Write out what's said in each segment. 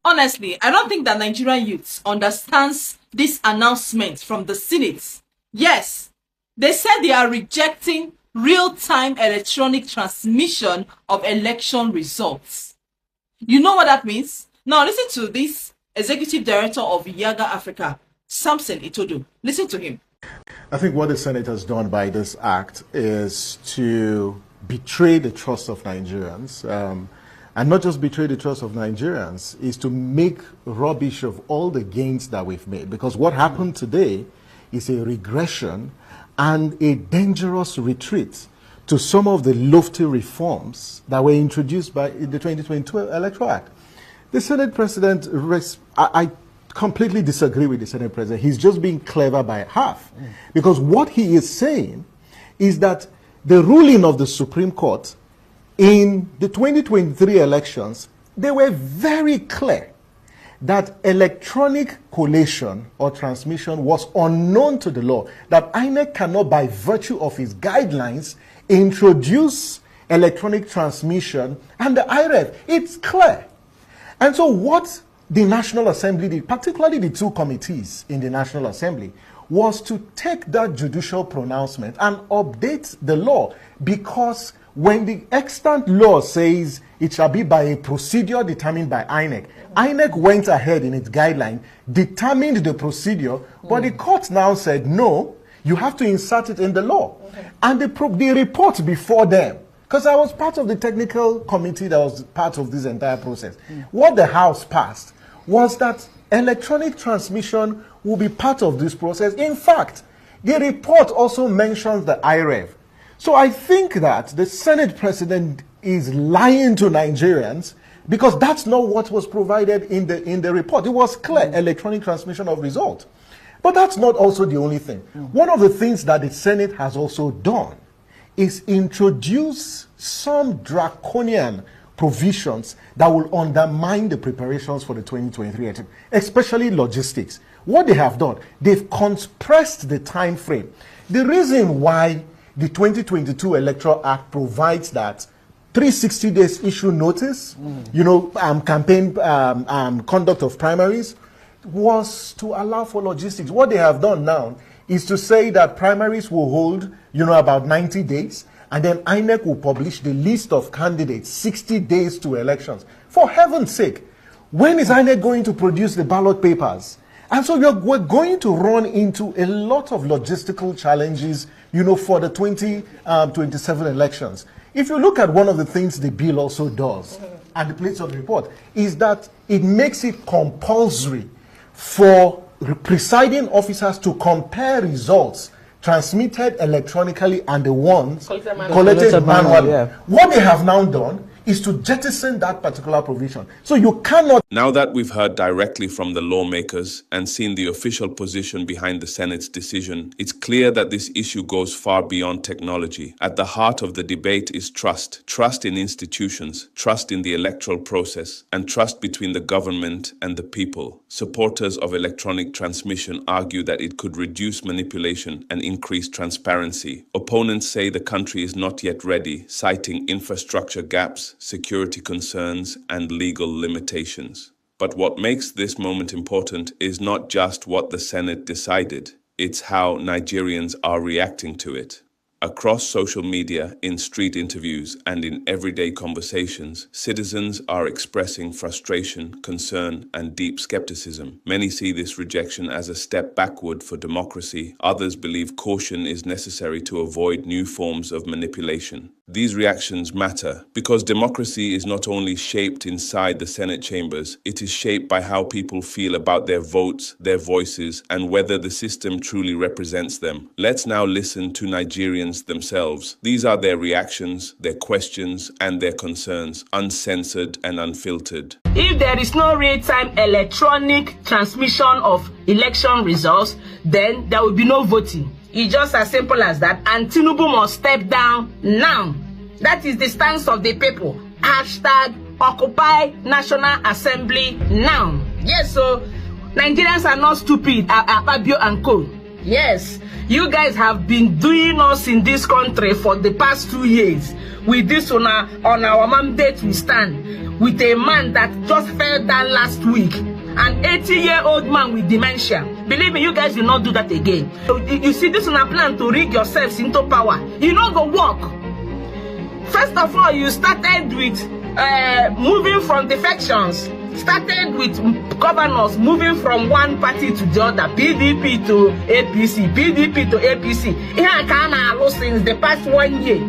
Honestly, I don't think that Nigerian youths understands this announcement from the Senate. Yes, they said they are rejecting real-time electronic transmission of election results. You know what that means? Now listen to this Executive Director of Yaga Africa, Samson Itodo. Listen to him. I think what the Senate has done by this act is to betray the trust of Nigerians. And not just betray the trust of Nigerians, is to make rubbish of all the gains that we've made. Because what happened today is a regression and a dangerous retreat to some of the lofty reforms that were introduced by the 2022 Electoral Act. The Senate President, I completely disagree with the Senate President. He's just being clever by half. Because what he is saying is that the ruling of the Supreme Court in the 2023 elections, they were very clear that electronic collation or transmission was unknown to the law, that INEC cannot, by virtue of its guidelines, introduce electronic transmission, and the IREF, it's clear. And so what the National Assembly did, particularly the two committees in the National Assembly, was to take that judicial pronouncement and update the law, because when the extant law says it shall be by a procedure determined by INEC, INEC went ahead in its guideline, determined the procedure, but the court now said, no, you have to insert it in the law. And the report before them, because I was part of the technical committee that was part of this entire process, what the House passed was that electronic transmission will be part of this process. In fact, the report also mentions the IREF. So I think that the Senate President is lying to Nigerians, because that's not what was provided in the report. It was clear, electronic transmission of result. But that's not also the only thing. One of the things that the Senate has also done is introduce some draconian provisions that will undermine the preparations for the 2023 election, especially logistics. What they have done, they've compressed the time frame. The reason why the 2022 Electoral Act provides that 360 days issue notice, campaign conduct of primaries, was to allow for logistics. What they have done now is to say that primaries will hold, about 90 days, and then INEC will publish the list of candidates 60 days to elections. For heaven's sake, when is INEC going to produce the ballot papers? And so we're going to run into a lot of logistical challenges, for the 2027 elections. If you look at one of the things the bill also does, at the place of the report, is that it makes it compulsory for presiding officers to compare results transmitted electronically and the ones collected manually. What they have now done is to jettison that particular provision. So you cannot... Now that we've heard directly from the lawmakers and seen the official position behind the Senate's decision, it's clear that this issue goes far beyond technology. At the heart of the debate is trust. Trust in institutions, trust in the electoral process, and trust between the government and the people. Supporters of electronic transmission argue that it could reduce manipulation and increase transparency. Opponents say the country is not yet ready, citing infrastructure gaps, security concerns, and legal limitations. But what makes this moment important is not just what the Senate decided, it's how Nigerians are reacting to it. Across social media, in street interviews, and in everyday conversations, citizens are expressing frustration, concern, and deep skepticism. Many see this rejection as a step backward for democracy. Others believe caution is necessary to avoid new forms of manipulation. These reactions matter because democracy is not only shaped inside the Senate chambers, it is shaped by how people feel about their votes, their voices, and whether the system truly represents them. Let's now listen to Nigerians themselves. These are their reactions, their questions, and their concerns, uncensored and unfiltered. If there is no real-time electronic transmission of election results, then there will be no voting. It's just as simple as that. And Tinubu must step down now. That is the stance of the people. Hashtag Occupy National Assembly now. Yes, so Nigerians are not stupid, Fabio and co. Yes, you guys have been doing us in this country for the past 2 years. With this on our mandate we stand, with a man that just fell down last week, an 80-year-old man with dementia. Believe me, you guys will not do that again. So you see, this on a plan to rig yourselves into power. You not go work. First of all, you started with moving from defections. Started with governors moving from one party to the other, PDP to APC, PDP to APC. Here I can since the past 1 year.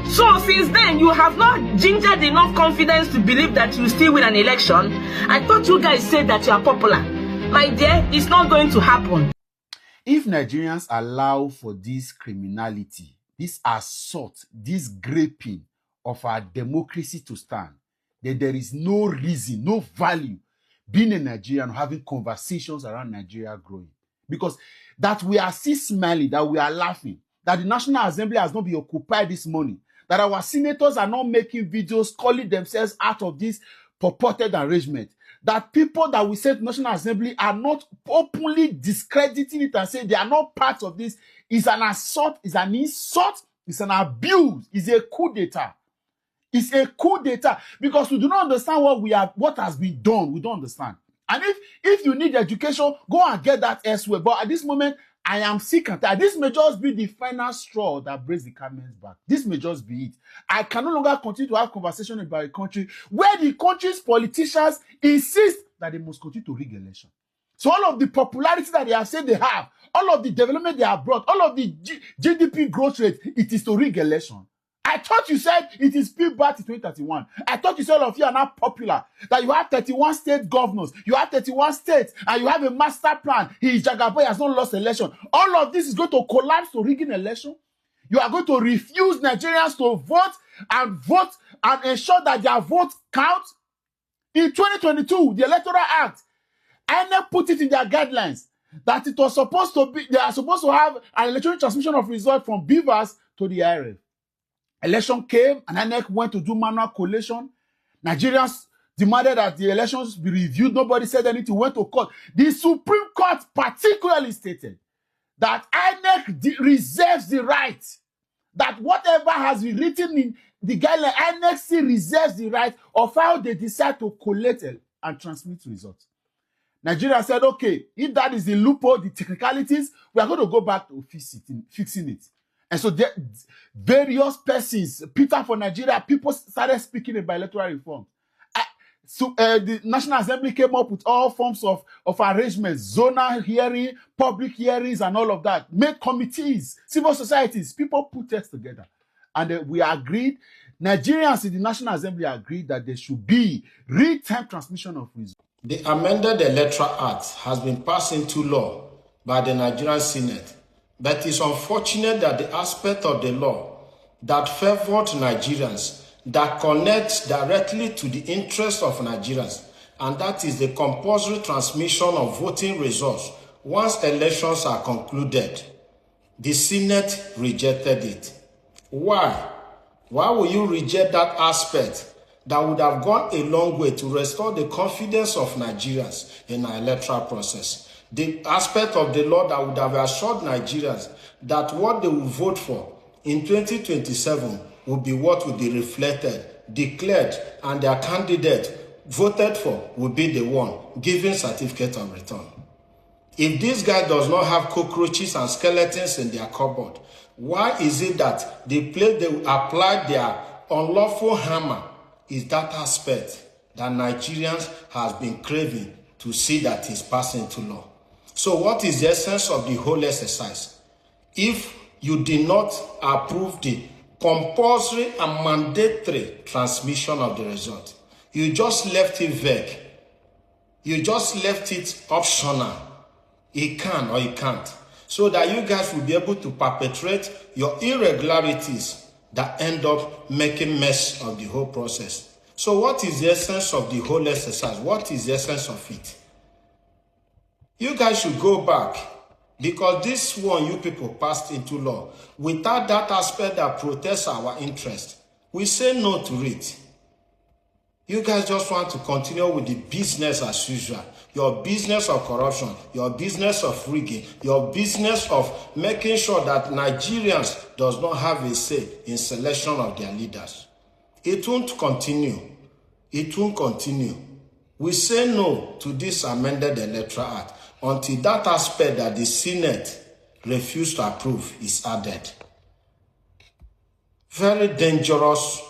So since then, you have not gingered enough confidence to believe that you still win an election. I thought you guys said that you are popular. My dear, it's not going to happen. If Nigerians allow for this criminality, this assault, this graping of our democracy to stand, then there is no reason, no value being a Nigerian, having conversations around Nigeria growing. Because that we are still smiling, that we are laughing, that the National Assembly has not been occupied this morning, that our senators are not making videos calling themselves out of this purported arrangement, that people that we sent to National Assembly are not openly discrediting it and saying they are not part of this, is an assault, is an insult, it's an abuse, it's a coup d'etat. It's a coup d'etat because we do not understand what has been done. We don't understand. And if you need education, go and get that elsewhere. But at this moment, I am sick and tired. This may just be the final straw that breaks the camel's back. This may just be it. I can no longer continue to have conversation about a country where the country's politicians insist that they must continue to rig election. So all of the popularity that they have said they have, all of the development they have brought, all of the GDP growth rate, it is to rig election. I thought you said it is still back to 2031. I thought you said all of you are not popular. That you have 31 state governors, you have 31 states, and you have a master plan. Jagaboy has not lost election. All of this is going to collapse to rigging election. You are going to refuse Nigerians to vote and ensure that their votes count. In 2022, the Electoral Act, INEC put it in their guidelines that it was supposed to be, they are supposed to have an electronic transmission of results from BVAS to the IRF. Election came and INEC went to do manual collation. Nigerians demanded that the elections be reviewed. Nobody said anything, went to court. The Supreme Court particularly stated that INEC reserves the right, that whatever has been written in the guideline, INEC still reserves the right of how they decide to collect and transmit results. Nigeria said, okay, if that is the loophole, the technicalities, we are going to go back to fixing it. And so various persons, Peter for Nigeria, people started speaking about electoral reform. The National Assembly came up with all forms of arrangements, zonal hearing, public hearings, and all of that. Made committees, civil societies, people put tests together. And we agreed, Nigerians in the National Assembly agreed that there should be real-time transmission of results. The amended Electoral Act has been passed into law by the Nigerian Senate. But it's unfortunate that the aspect of the law that favored Nigerians, that connects directly to the interest of Nigerians, and that is the compulsory transmission of voting results once elections are concluded, the Senate rejected it. Why? Why will you reject that aspect that would have gone a long way to restore the confidence of Nigerians in our electoral process? The aspect of the law that would have assured Nigerians that what they will vote for in 2027 will be what will be reflected, declared, and their candidate voted for will be the one giving certificate of return. If this guy does not have cockroaches and skeletons in their cupboard, why is it that the place they apply their unlawful hammer is that aspect that Nigerians has been craving to see that is passed into law? So what is the essence of the whole exercise? If you did not approve the compulsory and mandatory transmission of the result, you just left it vague. You just left it optional. It can or it can't. So that you guys will be able to perpetrate your irregularities that end up making mess of the whole process. So what is the essence of the whole exercise? What is the essence of it? You guys should go back, because this one you people passed into law without that aspect that protects our interest. We say no to it. You guys just want to continue with the business as usual. your business of corruption, your business of rigging, your business of making sure that Nigerians does not have a say in selection of their leaders. It won't continue. It won't continue. We say no to this amended electoral act until that aspect that the Senate refused to approve is added. Very dangerous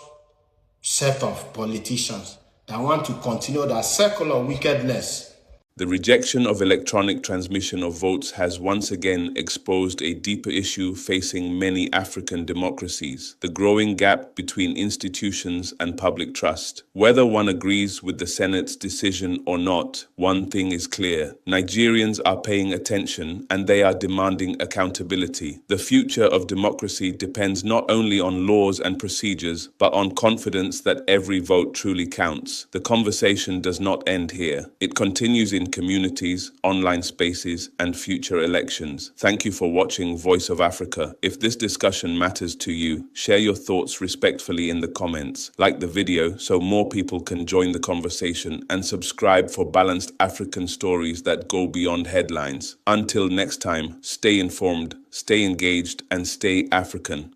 set of politicians that want to continue that circle of wickedness. The rejection of electronic transmission of votes has once again exposed a deeper issue facing many African democracies: the growing gap between institutions and public trust. Whether one agrees with the Senate's decision or not, one thing is clear: Nigerians are paying attention and they are demanding accountability. The future of democracy depends not only on laws and procedures, but on confidence that every vote truly counts. The conversation does not end here. It continues in communities, online spaces, and future elections. Thank you for watching Voice of Africa. If this discussion matters to you, share your thoughts respectfully in the comments. Like the video so more people can join the conversation, and subscribe for balanced African stories that go beyond headlines. Until next time, stay informed, stay engaged, and stay African.